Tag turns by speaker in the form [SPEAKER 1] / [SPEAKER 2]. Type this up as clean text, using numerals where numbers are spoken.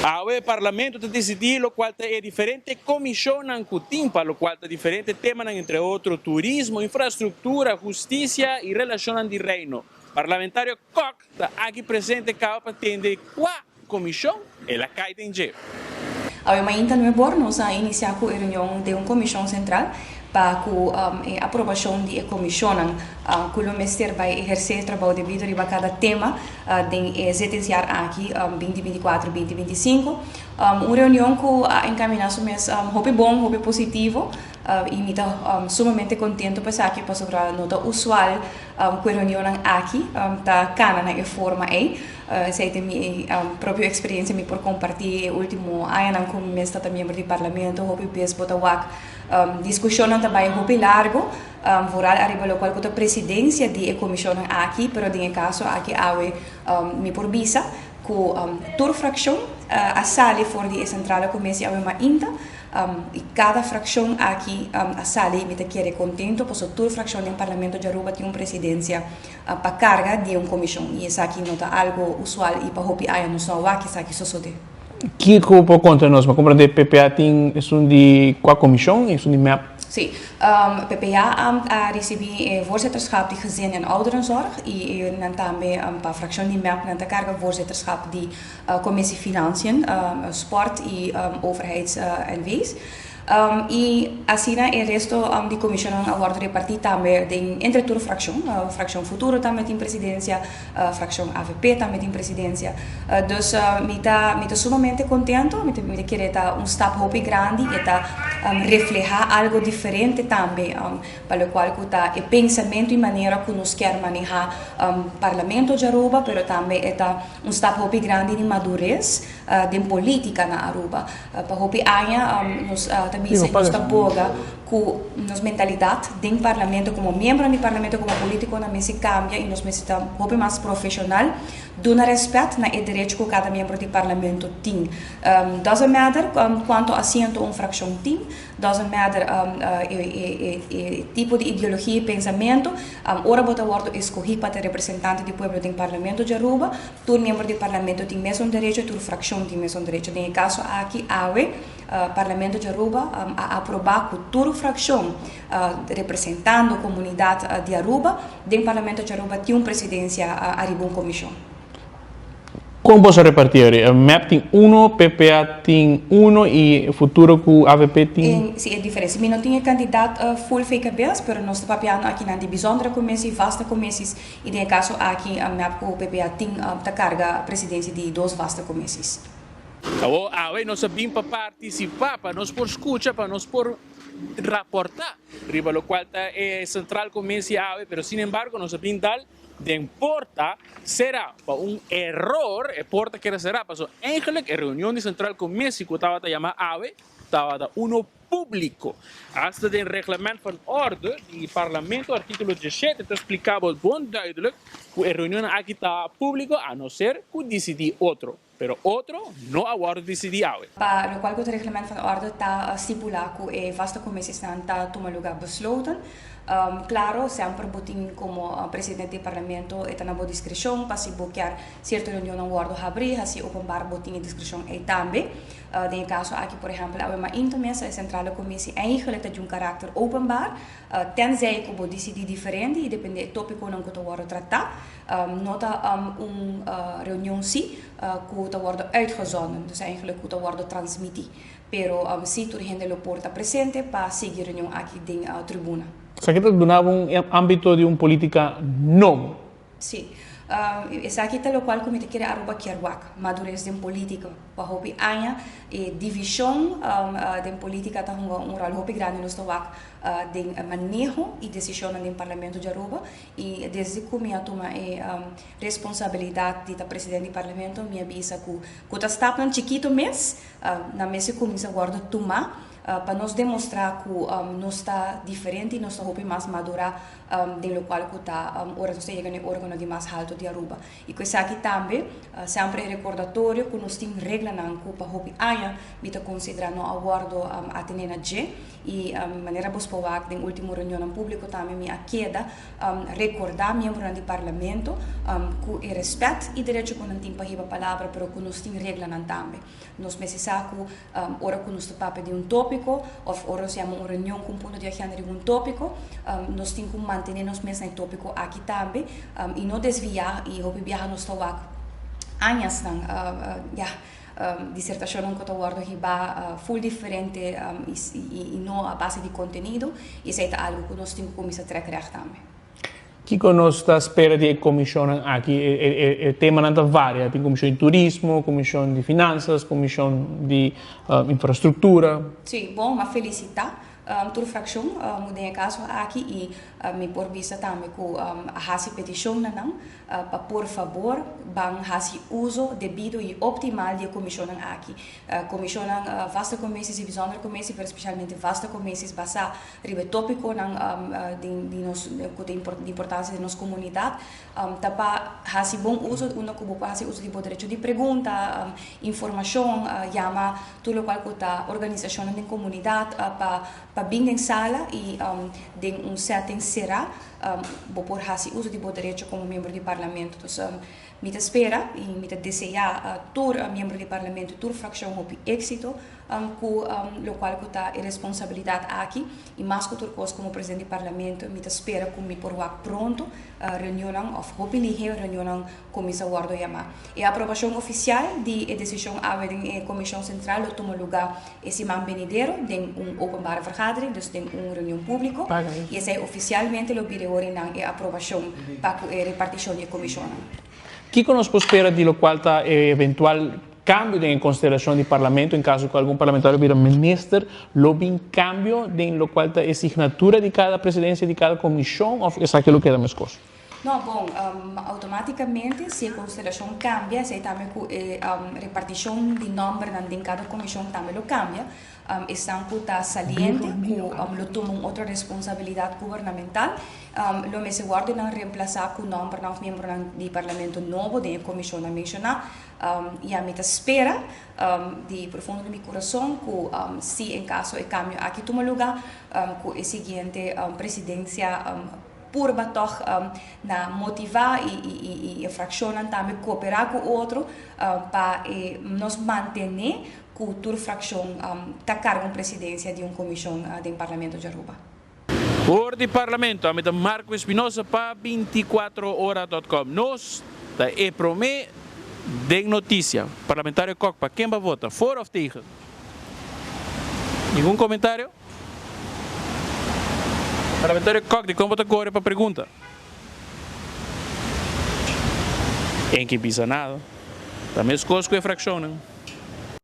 [SPEAKER 1] Ahora el Parlamento te decidir lo cual es diferente comisión en Cutimpa, lo cual es diferente temas entre otros turismo, infraestructura, justicia y relación de reino. Parlamentario Koch está aquí presente cada para atender cuál comisión es la caída en jefe.
[SPEAKER 2] Amanhã no é nós a iniciar com a reunião de uma comissão central para a aprovação de comissão que o Ministério vai exercer trabalho devido a cada tema de sentenciar aqui 2024-2025. Uma reunião que encaminhamos muito bom, muito positivo. E me está sumamente contente para aqui para sobre a nota usual com a reunião aqui está cana na forma aí. Sei que minha própria experiência me por compartilhar o último ano com o mestre também do parlamento, o PPS Botawak, discussão também muito largo, voral arriba lo qual a presidência de comissão aqui, pero em caso aqui awe me por visa com toda fração a sala for de central comece awe ma inta e cada fração aqui a sala me te quer contento, pois toda fração do parlamento de Aruba tem uma presidência para carga de uma comissão e isso aqui não é algo usual e para hopi aí não só aqui isso aqui só sode.
[SPEAKER 3] Que por conta nós, mas como de PPA tem é um de qual comissão, é um de MEP.
[SPEAKER 2] Sim, PPA recebi voorzitterschap die gezin en ouderenzorg en também para a fracção de MEP na carga voorzitterschap de commissie Financiën, Sport e overheids en wees. E assim o resto de comissão agora repartir também entre toda a fracção Futuro também tem presidência, fracção AVP também tem presidência. Então, me está sumamente contente, me quer dar step muito grande e tá reflejar algo diferente também, para o qual está o pensamento e maneira que nós queremos manejar parlamento de Aruba, mas também está step muito grande de madurez de política na Aruba. Para hopi anya nós também se está boga com nossa mentalidade dentro do parlamento como membro do parlamento como político na mesa cambia e nós está hopi mais profissional dando respeito na direito que cada membro do parlamento tem. Doesn't matter quanto assento uma fração tem, doesn't matter tipo de ideologia e pensamento. Ora bota word escolhido para representante do povo do parlamento de Aruba, todo membro do parlamento tem mesmo direito, toda fração tem mesmo direito. No caso aqui parlamento de Aruba a aprovar com toda fração representando a comunidade de Aruba, do parlamento de Aruba tem uma presidência a uma comissão.
[SPEAKER 3] Como posso repartir? O MEP tem PPA tem e futuro com AVP tem?
[SPEAKER 2] Sim, é diferente. Eu não tenho candidato full fake cabeça, mas nós estamos papiando aqui na bijzondere commissie, vaste commissies. E no caso aqui, o MEP com o PPA tem a carga a presidência de duas vastas commissies.
[SPEAKER 1] Nós sabemos para participar, para nós por escutar, para nós por reportar, riba lo qual é central comisia, pero sin embargo nós sabemos dar de importa será error, importa que será, pasó eigenlijk a reunião de central commissie que estava a chamar AVE, estava público. Hasta de reglamento van orde, die parlamento, artículo 17, te explicava bem duidelijk que a reunião aqui está público, a não ser que decidi outro. Pero outro não agora decidir.
[SPEAKER 2] Para o qual o reglamento van orde está estipulado que a vasta commissie está tomando lugar besloten. Claro, sempre botin como presidente do parlamento está na boa discrição para se bloquear certa reunião no guardo abrir, assim openbaar botin a discrição aí também. No caso aqui, por exemplo, a uma intermessa a centrale commissie eigenlijk tem caráter openbaar, tenzij que decidir diferente e depende do tópico não que wordt tratar, nota reunião sim que wordt uitgezonden, dus eigenlijk que wordt transmitido. Pero se toda gente lo porta presente para seguir reunião aqui na tribuna.
[SPEAKER 3] Isso aqui donava âmbito de política não?
[SPEAKER 2] Sim. Essa aqui é o qual comete quer Aruba Kerwak, madurez de política, para hopi anya e divisão de política tá um rol hopi grande no Slovak de manejo e decisão no parlamento de Aruba e desde que minha toma responsabilidade de presidente do parlamento minha bisa que tá estava chiquito mês na mesa começa guarda tomar para nos demonstrar que nós está diferente e nós está mais madura de lo qual que está ora nós chega no órgão de mais alto de Aruba. E com isso aqui também sempre recordatório que nós temos regra na Cuba hopi aia bita considerar no aguardo atenena G e maneira bos powak den último reunião público também me queda recordar membro do parlamento que o respeito e direito que não tem para a palavra, pero que nós temos regra na também. Nós precisamos que ora que nós papo de tópico ou ora se uma reunião com ponto de agenda de tópico, nós temos que manter nos mesmos tópico aqui também e não desviar e hopi viajar nos tawak años nang dissertação que eu guardo que vai full diferente e não a base de conteúdo e isso é algo que nós temos que começar a trabalhar também.
[SPEAKER 3] Que conosco espera de comissão aqui o tema não varia, tem comissão de turismo, comissão de finanças, comissão de infraestrutura.
[SPEAKER 2] Sim, bom, mas felicitar toda a fração, mudei caso aqui e me por vista também com a petição não, para por favor, bang hasi uso devido e optimal de comissão aqui. Comissão vasta comissões e bijzondere comissões, especialmente vasta comissões basa ribe tópico de importância de nossa comunidade, tapa hasi bom uso, uma que hasi uso de direito de pergunta, informação, chama tudo qual que a organização da comunidade para vir em sala e de setting será por hasi uso de direito como membro do parlamento. Então, me espera e me deseja todo membro do parlamento, toda fração com êxito, com o qual está a responsabilidade aqui e mais que tudo como presidente do parlamento, me espera que me por pronto reunião ou reunião comissão guardo yama. E a aprovação oficial de decisão da comissão central toma lugar esse man venidero de openbare vergadering, dus de reunião pública, e esse é oficialmente o vídeo a aprovação para a repartição da comissão.
[SPEAKER 3] Que conosco espera de lo qual está eventual cambio em consideração do parlamento, em caso que algum parlamentário vira ministro, lobby cambio em lo qual está a assinatura de cada presidência de cada comissão, ou é aquilo que é a mesma coisa?
[SPEAKER 2] Não, bom, automaticamente, se a consideração cambia, se também a repartição de número em cada comissão também lo cambia, estão está saliente, que tomam outra responsabilidade governamental, lo me se guarda não reemplazar com o número de membros do parlamento novo, da comissão a mencionar, e a meta espera, de profundo do meu coração, que se em caso de cambio aqui toma lugar, que a seguinte presidência purba toch na motivar e a fração também cooperar com o outro para nos manter cultura fração tá cargo de presidência de uma comissão do parlamento de Aruba.
[SPEAKER 1] Por de parlamento, a meta Marco Espinosa para 24horas.com. Nós da EPROME de notícia. Parlamentário Cockpa, quem vai votar? For ou tegen? Nenhum comentário? Parlamentário Cock, como vota agora para a pergunta? Em que pisa nada. Também as coisas que é fração, não?